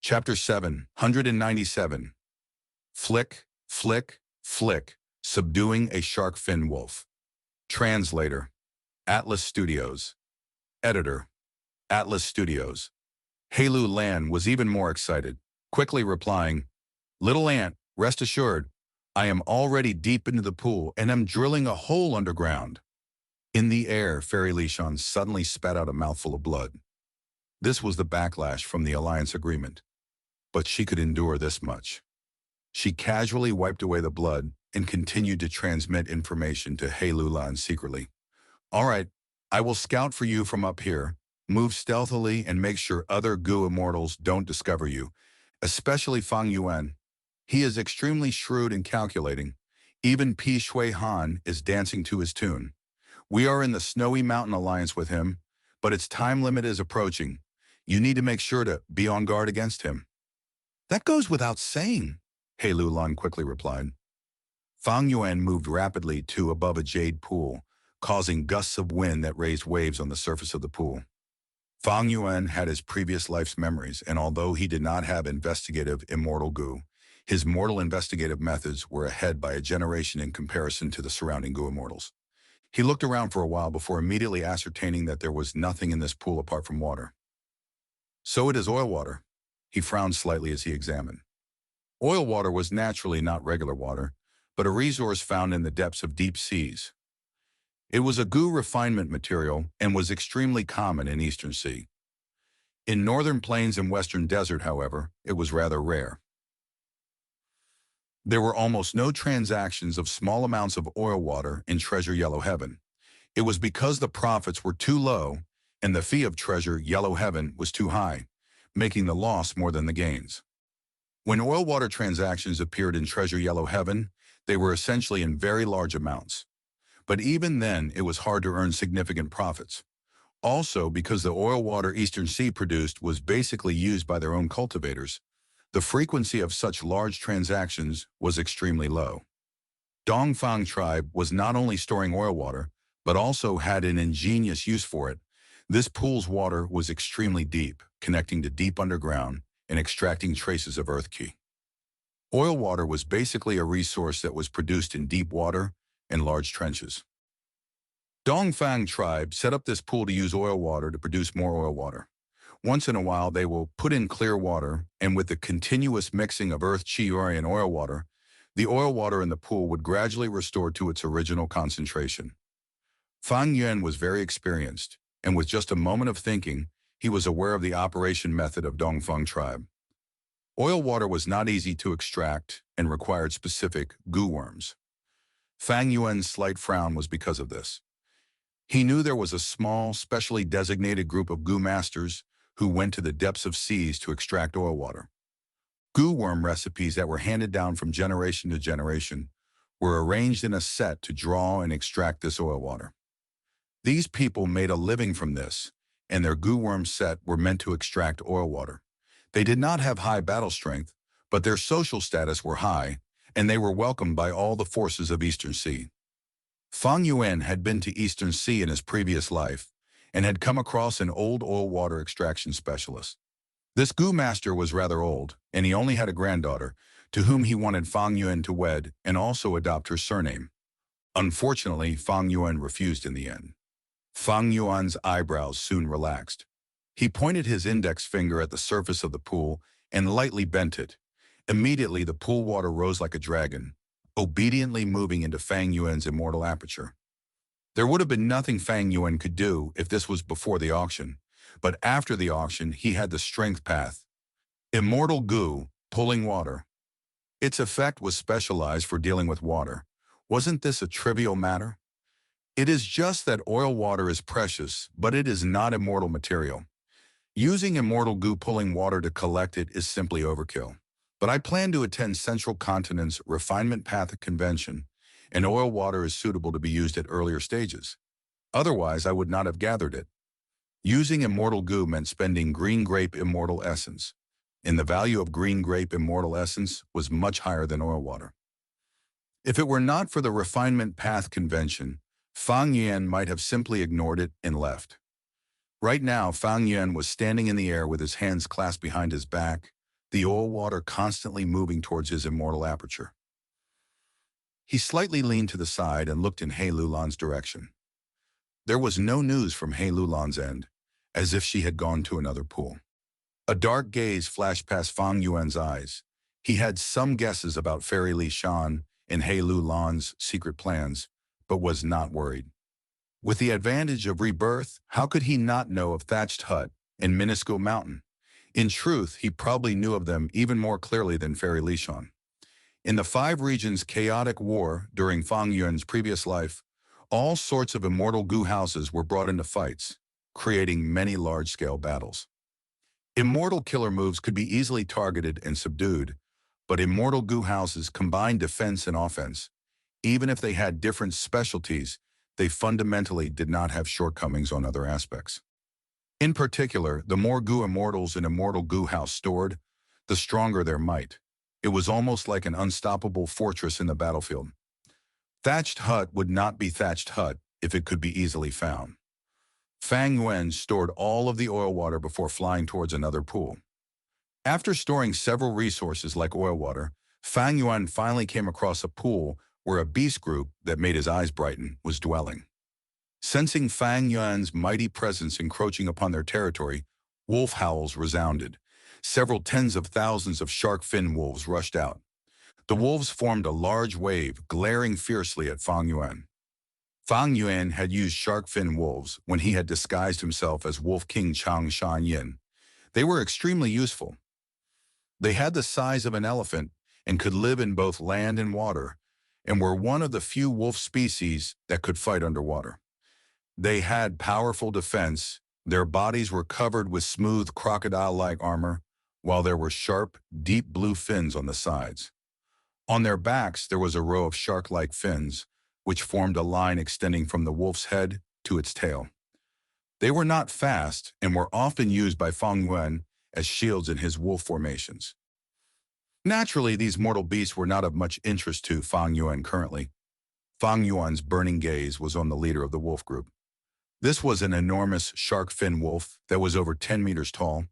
Chapter 797. Flick, Flick, Flick, Subduing a Shark Fin Wolf. Translator, Atlas Studios. Editor, Atlas Studios. Hailu Lan was even more excited, quickly replying, "Little ant, rest assured, I am already deep into the pool and am drilling a hole underground." In the air, Fairy Lishan suddenly spat out a mouthful of blood. This was the backlash from the alliance agreement. But she could endure this much. She casually wiped away the blood and continued to transmit information to Hailu Lan secretly. "All right, I will scout for you from up here. Move stealthily and make sure other Gu immortals don't discover you, especially Fang Yuan. He is extremely shrewd and calculating. Even Pi Shui Han is dancing to his tune. We are in the Snowy Mountain Alliance with him, but its time limit is approaching. You need to make sure to be on guard against him." "That goes without saying," Hailu Lan quickly replied. Fang Yuan moved rapidly to above a jade pool, causing gusts of wind that raised waves on the surface of the pool. Fang Yuan had his previous life's memories, and although he did not have investigative immortal Gu, his mortal investigative methods were ahead by a generation in comparison to the surrounding Gu immortals. He looked around for a while before immediately ascertaining that there was nothing in this pool apart from water. "So it is oil water." He frowned slightly as he examined. Oil water was naturally not regular water, but a resource found in the depths of deep seas. It was a Gu refinement material and was extremely common in Eastern Sea. In northern plains and western desert, however, it was rather rare. There were almost no transactions of small amounts of oil water in Treasure Yellow Heaven. It was because the profits were too low and the fee of Treasure Yellow Heaven was too high, making the loss more than the gains. When oil water transactions appeared in Treasure Yellow Heaven, they were essentially in very large amounts. But even then, it was hard to earn significant profits. Also, because the oil water Eastern Sea produced was basically used by their own cultivators, the frequency of such large transactions was extremely low. Dongfang tribe was not only storing oil water, but also had an ingenious use for it. This pool's water was extremely deep, connecting to deep underground and extracting traces of earth qi. Oil water was basically a resource that was produced in deep water and large trenches. Dongfang tribe set up this pool to use oil water to produce more oil water. Once in a while, they will put in clear water, and with the continuous mixing of earth qi and oil water, the oil water in the pool would gradually restore to its original concentration. Fang Yuan was very experienced, and with just a moment of thinking, he was aware of the operation method of Dongfang tribe. Oil water was not easy to extract and required specific Gu worms. Fang Yuan's slight frown was because of this. He knew there was a small, specially designated group of Gu masters who went to the depths of seas to extract oil water. Gu worm recipes that were handed down from generation to generation were arranged in a set to draw and extract this oil water. These people made a living from this, and their Gu worm set were meant to extract oil water. They did not have high battle strength, but their social status were high, and they were welcomed by all the forces of Eastern Sea. Fang Yuan had been to Eastern Sea in his previous life and had come across an old oil water extraction specialist. This Gu master was rather old, and he only had a granddaughter, to whom he wanted Fang Yuan to wed and also adopt her surname. Unfortunately, Fang Yuan refused in the end. Fang Yuan's eyebrows soon relaxed. He pointed his index finger at the surface of the pool and lightly bent it. Immediately, the pool water rose like a dragon, obediently moving into Fang Yuan's immortal aperture. There would have been nothing Fang Yuan could do if this was before the auction, but after the auction, he had the strength path. Immortal Gu, pulling water. Its effect was specialized for dealing with water. Wasn't this a trivial matter? It is just that oil water is precious, but it is not immortal material. Using immortal Gu pulling water to collect it is simply overkill. But I plan to attend Central Continent's Refinement Path Convention, and oil water is suitable to be used at earlier stages. Otherwise, I would not have gathered it. Using immortal Gu meant spending green grape immortal essence, and the value of green grape immortal essence was much higher than oil water. If it were not for the Refinement Path Convention, Fang Yuan might have simply ignored it and left. Right now, Fang Yuan was standing in the air with his hands clasped behind his back, the oil water constantly moving towards his immortal aperture. He slightly leaned to the side and looked in He Lulan's direction. There was no news from He Lulan's end, as if she had gone to another pool. A dark gaze flashed past Fang Yuan's eyes. He had some guesses about Fairy Li Shan and He Lulan's secret plans, but was not worried. With the advantage of rebirth, how could he not know of Thatched Hut and Minuscule Mountain? In truth, he probably knew of them even more clearly than Fairy Li Shan. In the Five Regions' chaotic war during Fang Yuan's previous life, all sorts of immortal goo houses were brought into fights, creating many large-scale battles. Immortal killer moves could be easily targeted and subdued, but immortal goo houses combined defense and offense. Even if they had different specialties, they fundamentally did not have shortcomings on other aspects. In particular, the more goo immortals an immortal goo house stored, the stronger their might. It was almost like an unstoppable fortress in the battlefield. Thatched Hut would not be Thatched Hut if it could be easily found. Fang Yuan stored all of the oil water before flying towards another pool. After storing several resources like oil water, Fang Yuan finally came across a pool where a beast group that made his eyes brighten was dwelling. Sensing Fang Yuan's mighty presence encroaching upon their territory, wolf howls resounded. Several tens of thousands of shark fin wolves rushed out. The wolves formed a large wave, glaring fiercely at Fang Yuan. Fang Yuan had used shark fin wolves when he had disguised himself as Wolf King Chang Shan Yin. They were extremely useful. They had the size of an elephant and could live in both land and water, and were one of the few wolf species that could fight underwater. They had powerful defense. Their bodies were covered with smooth crocodile-like armor, while there were sharp, deep blue fins on the sides. On their backs there was a row of shark-like fins, which formed a line extending from the wolf's head to its tail. They were not fast and were often used by Fang Yuan as shields in his wolf formations. Naturally, these mortal beasts were not of much interest to Fang Yuan currently. Fang Yuan's burning gaze was on the leader of the wolf group. This was an enormous shark fin wolf that was over 10 meters tall.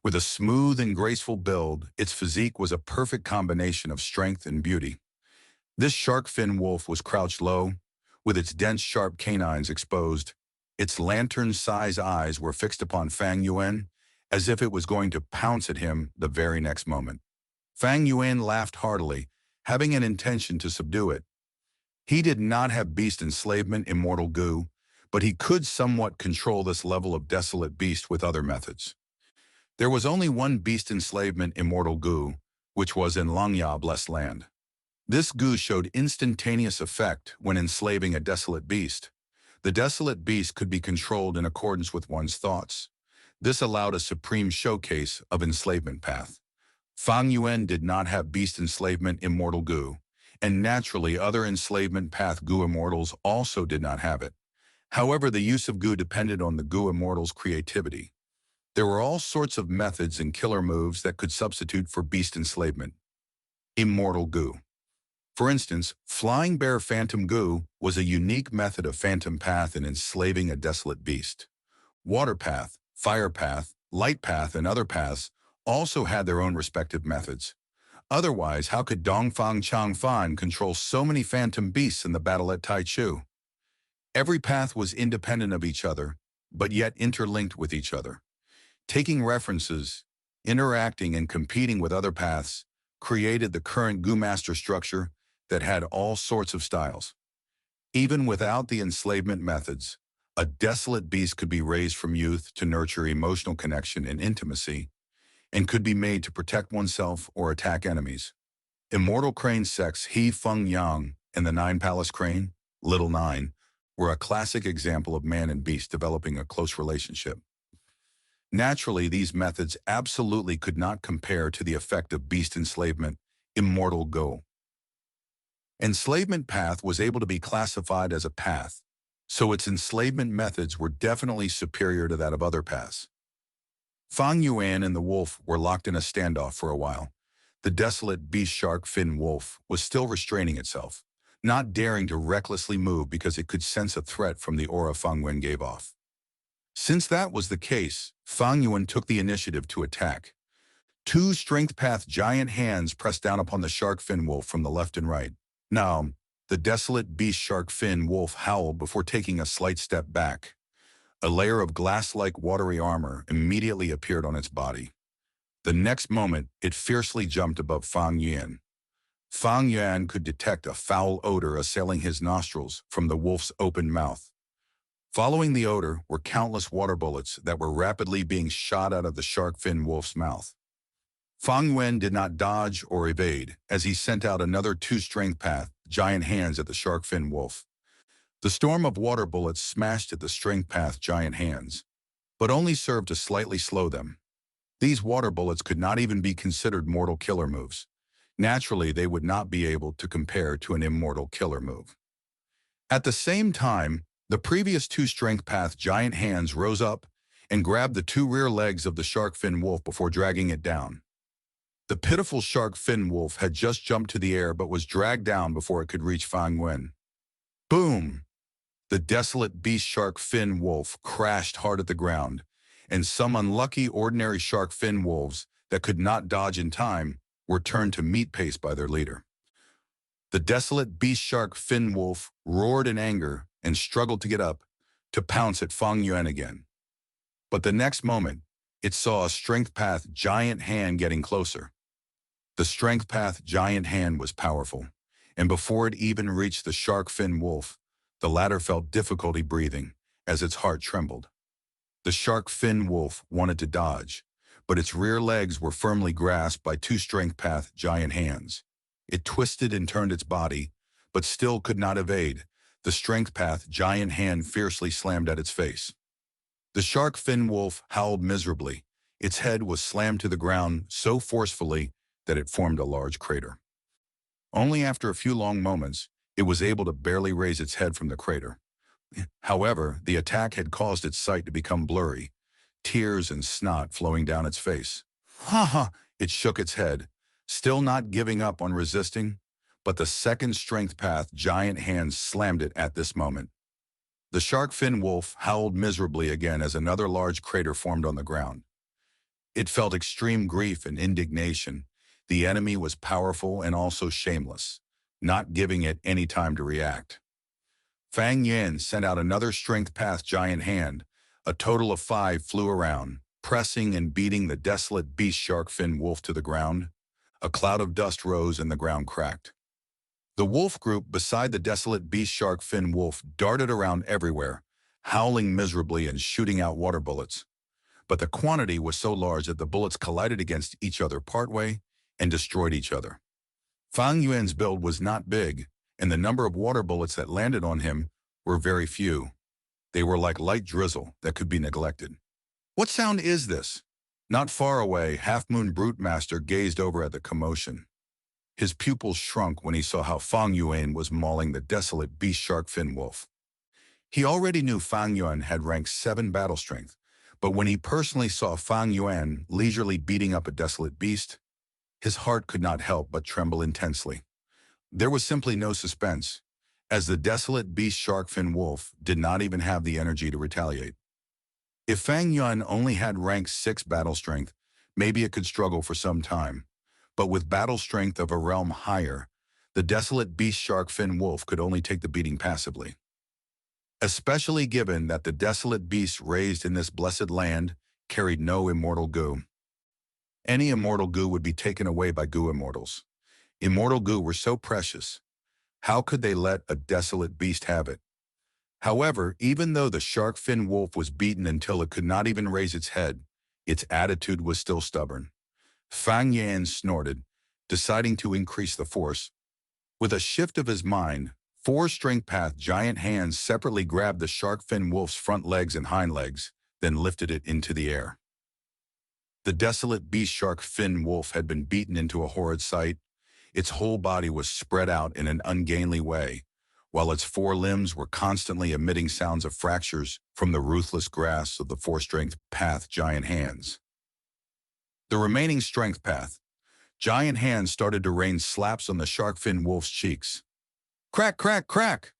With a smooth and graceful build, its physique was a perfect combination of strength and beauty. This shark fin wolf was crouched low, with its dense sharp canines exposed. Its lantern-sized eyes were fixed upon Fang Yuan, as if it was going to pounce at him the very next moment. Fang Yuan laughed heartily, having an intention to subdue it. He did not have beast enslavement immortal goo, but he could somewhat control this level of desolate beast with other methods. There was only one beast enslavement immortal goo, which was in Langya Blessed Land. This goo showed instantaneous effect when enslaving a desolate beast. The desolate beast could be controlled in accordance with one's thoughts. This allowed a supreme showcase of enslavement path. Fang Yuan did not have beast enslavement immortal goo, and naturally other enslavement path goo immortals also did not have it. However, the use of goo depended on the goo immortal's creativity. There were all sorts of methods and killer moves that could substitute for beast enslavement. Immortal goo. For instance, Flying Bear Phantom Goo was a unique method of phantom path in enslaving a desolate beast. Water path, fire path, light path, and other paths also had their own respective methods. Otherwise, how could Dongfang Changfan control so many phantom beasts in the battle at Taichu? Every path was independent of each other, but yet interlinked with each other. Taking references, interacting and competing with other paths created the current Goo Master structure that had all sorts of styles. Even without the enslavement methods, a desolate beast could be raised from youth to nurture emotional connection and intimacy, and could be made to protect oneself or attack enemies. Immortal crane sects He Feng Yang and the Nine Palace Crane, Little Nine, were a classic example of man and beast developing a close relationship. Naturally, these methods absolutely could not compare to the effect of beast enslavement, immortal Go. Enslavement path was able to be classified as a path, so its enslavement methods were definitely superior to that of other paths. Fang Yuan and the wolf were locked in a standoff for a while. The desolate beast shark fin wolf was still restraining itself, not daring to recklessly move because it could sense a threat from the aura Fang Yuan gave off. Since that was the case, Fang Yuan took the initiative to attack. Two strength path giant hands pressed down upon the shark fin wolf from the left and right. Now, the desolate beast shark fin wolf howled before taking a slight step back. A layer of glass-like watery armor immediately appeared on its body. The next moment, it fiercely jumped above Fang Yuan. Fang Yuan could detect a foul odor assailing his nostrils from the wolf's open mouth. Following the odor were countless water bullets that were rapidly being shot out of the shark fin wolf's mouth. Fang Yuan did not dodge or evade as he sent out another two strength path giant hands at the shark fin wolf. The storm of water bullets smashed at the strength path giant hands, but only served to slightly slow them. These water bullets could not even be considered mortal killer moves. Naturally, they would not be able to compare to an immortal killer move. At the same time, the previous two strength path giant hands rose up and grabbed the two rear legs of the shark fin wolf before dragging it down. The pitiful shark fin wolf had just jumped to the air but was dragged down before it could reach Fang Yuan. Boom! The desolate beast shark fin wolf crashed hard at the ground, and some unlucky ordinary shark fin wolves that could not dodge in time were turned to meat paste by their leader. The desolate beast shark fin wolf roared in anger and struggled to get up to pounce at Fang Yuan again. But the next moment, it saw a strength path giant hand getting closer. The strength path giant hand was powerful, and before it even reached the shark fin wolf, the latter felt difficulty breathing as its heart trembled. The shark fin wolf wanted to dodge, but its rear legs were firmly grasped by two strength path giant hands. It twisted and turned its body, but still could not evade. The strength path giant hand fiercely slammed at its face. The shark fin wolf howled miserably. Its head was slammed to the ground so forcefully that it formed a large crater. Only after a few long moments, it was able to barely raise its head from the crater. However, the attack had caused its sight to become blurry, tears and snot flowing down its face. Ha ha! It shook its head, still not giving up on resisting, but the second strength path giant hand slammed it at this moment. The shark fin wolf howled miserably again as another large crater formed on the ground. It felt extreme grief and indignation. The enemy was powerful and also shameless, not giving it any time to react. Fang Yuan sent out another strength path giant hand. A total of 5 flew around, pressing and beating the desolate beast shark fin wolf to the ground. A cloud of dust rose and the ground cracked. The wolf group beside the desolate beast shark fin wolf darted around everywhere, howling miserably and shooting out water bullets. But the quantity was so large that the bullets collided against each other partway and destroyed each other. Fang Yuan's build was not big, and the number of water bullets that landed on him were very few. They were like light drizzle that could be neglected. What sound is this? Not far away, Half Moon Brute Master gazed over at the commotion. His pupils shrunk when he saw how Fang Yuan was mauling the desolate beast shark fin wolf. He already knew Fang Yuan had rank 7 battle strength, but when he personally saw Fang Yuan leisurely beating up a desolate beast, his heart could not help but tremble intensely. There was simply no suspense, as the desolate beast shark fin wolf did not even have the energy to retaliate. If Fang Yuan only had rank 6 battle strength, maybe it could struggle for some time. But with battle strength of a realm higher, the desolate beast shark fin wolf could only take the beating passively. Especially given that the desolate beasts raised in this blessed land carried no immortal goo. Any immortal goo would be taken away by goo immortals. Immortal goo were so precious. How could they let a desolate beast have it? However, even though the shark fin wolf was beaten until it could not even raise its head, its attitude was still stubborn. Fang Yuan snorted, deciding to increase the force. With a shift of his mind, 4 strength path giant hands separately grabbed the shark fin wolf's front legs and hind legs, then lifted it into the air. The desolate beast shark fin wolf had been beaten into a horrid sight. Its whole body was spread out in an ungainly way, while its 4 limbs were constantly emitting sounds of fractures from the ruthless grasp of the 4 strength path giant hands. The remaining strength path giant hands started to rain slaps on the shark fin wolf's cheeks. Crack, crack, crack!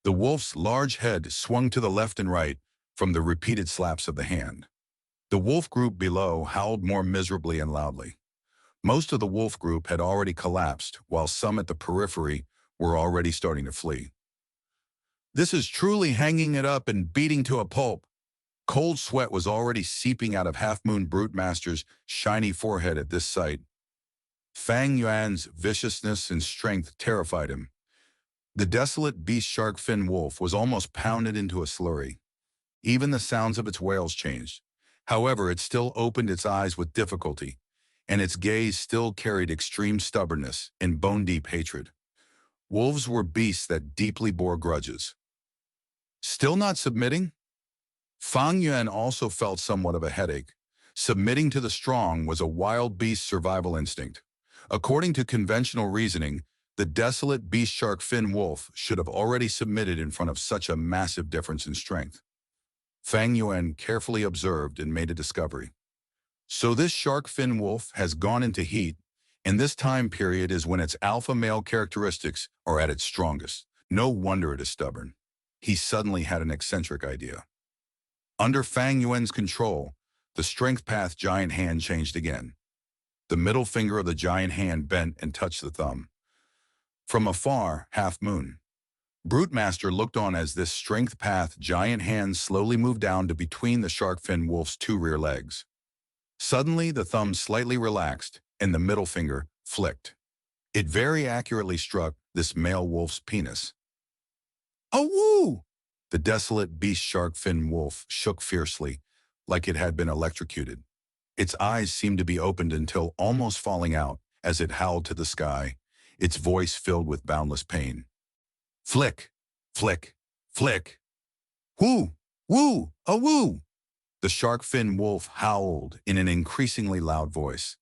The wolf's large head swung to the left and right from the repeated slaps of the hand. The wolf group below howled more miserably and loudly. Most of the wolf group had already collapsed, while some at the periphery were already starting to flee. This is truly hanging it up and beating to a pulp. Cold sweat was already seeping out of Half Moon Brutemaster's shiny forehead at this sight. Fang Yuan's viciousness and strength terrified him. The desolate beast shark fin wolf was almost pounded into a slurry. Even the sounds of its wails changed. However, it still opened its eyes with difficulty, and its gaze still carried extreme stubbornness and bone-deep hatred. Wolves were beasts that deeply bore grudges. Still not submitting? Fang Yuan also felt somewhat of a headache. Submitting to the strong was a wild beast survival instinct. According to conventional reasoning, the desolate beast shark fin wolf should have already submitted in front of such a massive difference in strength. Fang Yuan carefully observed and made a discovery. So this shark fin wolf has gone into heat, and this time period is when its alpha male characteristics are at its strongest. No wonder it is stubborn. He suddenly had an eccentric idea. Under Fang Yuan's control, the strength path giant hand changed again. The middle finger of the giant hand bent and touched the thumb. From afar, Half Moon Brutemaster looked on as this strength path giant hand slowly moved down to between the shark fin wolf's two rear legs. Suddenly, the thumb slightly relaxed, and the middle finger flicked. It very accurately struck this male wolf's penis. "Oh, woo!" The desolate beast shark fin wolf shook fiercely, like it had been electrocuted. Its eyes seemed to be opened until almost falling out as it howled to the sky, its voice filled with boundless pain. "Flick, flick, flick. Woo, woo, a woo!" The shark fin wolf howled in an increasingly loud voice.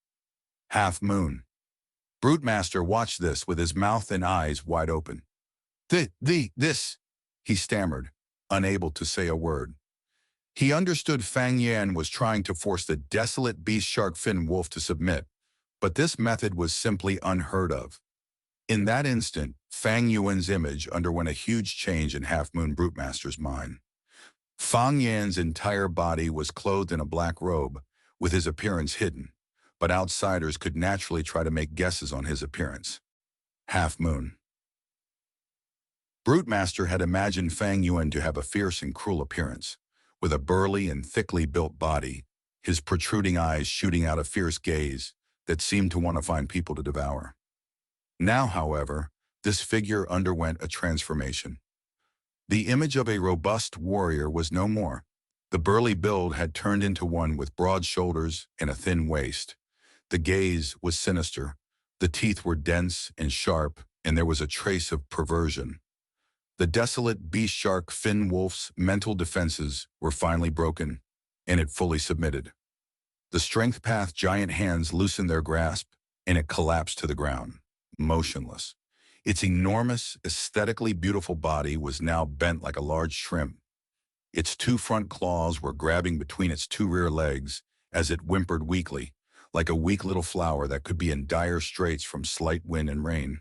Half Moon Brutemaster watched this with his mouth and eyes wide open. This, he stammered, unable to say a word. He understood Fang Yuan was trying to force the desolate beast shark fin wolf to submit, but this method was simply unheard of. In that instant, Fang Yuan's image underwent a huge change in Half Moon Brutemaster's mind. Fang Yuan's entire body was clothed in a black robe, with his appearance hidden, but outsiders could naturally try to make guesses on his appearance. Half Moon Brutemaster had imagined Fang Yuan to have a fierce and cruel appearance, with a burly and thickly built body, his protruding eyes shooting out a fierce gaze that seemed to want to find people to devour. Now, however, this figure underwent a transformation. The image of a robust warrior was no more. The burly build had turned into one with broad shoulders and a thin waist. The gaze was sinister, the teeth were dense and sharp, and there was a trace of perversion. The desolate beast shark fin wolf's mental defenses were finally broken, and it fully submitted. The strength path giant hands loosened their grasp, and it collapsed to the ground, motionless. Its enormous, aesthetically beautiful body was now bent like a large shrimp. Its two front claws were grabbing between its two rear legs as it whimpered weakly, like a weak little flower that could be in dire straits from slight wind and rain.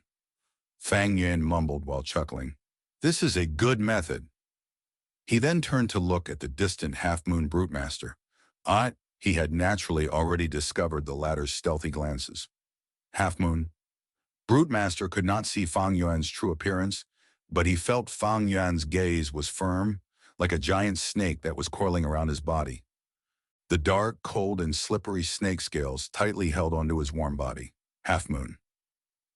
Fang Yuan mumbled while chuckling. "This is a good method." He then turned to look at the distant Half Moon Brutemaster. He had naturally already discovered the latter's stealthy glances. Half Moon Brutemaster could not see Fang Yuan's true appearance, but he felt Fang Yuan's gaze was firm, like a giant snake that was coiling around his body. The dark, cold, and slippery snake scales tightly held onto his warm body. Half Moon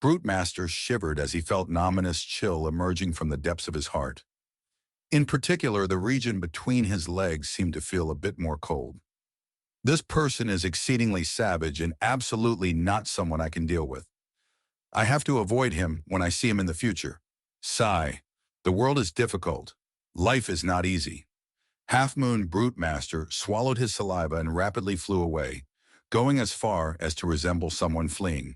Brutemaster shivered as he felt an ominous chill emerging from the depths of his heart. In particular, the region between his legs seemed to feel a bit more cold. This person is exceedingly savage and absolutely not someone I can deal with. I have to avoid him when I see him in the future. Sigh. The world is difficult. Life is not easy. Half Moon Brutemaster swallowed his saliva and rapidly flew away, going as far as to resemble someone fleeing.